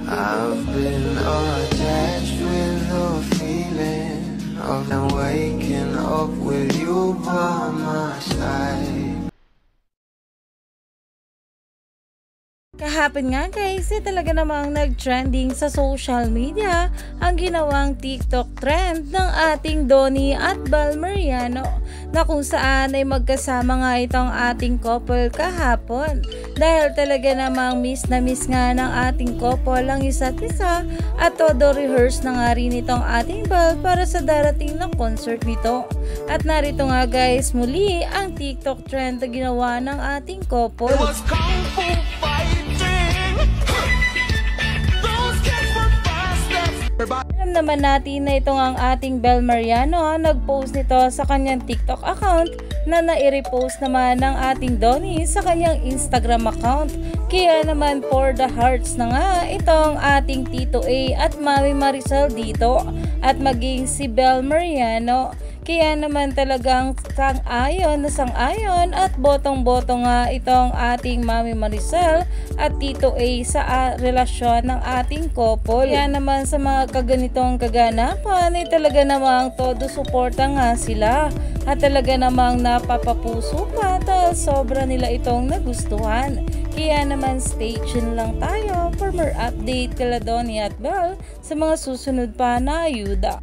I've been attached with the feeling of waking up with you by my side. Kahapon nga guys, talaga namang nag-trending sa social media ang ginawang TikTok trend ng ating Donnie at Bal Mariano na kung saan ay magkasama nga itong ating couple kahapon. Dahil talaga namang miss na miss nga ng ating couple ang isa't isa at todo rehearse na nga rin itong ating Bal para sa darating na concert nito. At narito nga guys muli ang TikTok trend na ginawa ng ating couple. Alam naman natin na itong ang ating Bal Mariano nag-post nito sa kanyang TikTok account na nai-repost naman ng ating Donnie sa kanyang Instagram account. Kaya naman for the hearts na nga itong ating Tito A at Mami Maricel dito at maging si Bal Mariano. Kaya naman talagang sang-ayon at botong-boto nga itong ating Mami Maricel at Tito A sa relasyon ng ating couple. Kaya naman sa mga kaganitong kaganapan ay talaga namang todo suporta nga sila at talaga namang napapapuso pa dahil sobra nila itong nagustuhan. Kaya naman stay tuned lang tayo for more update kala Donnie at Bal sa mga susunod pa na ayuda.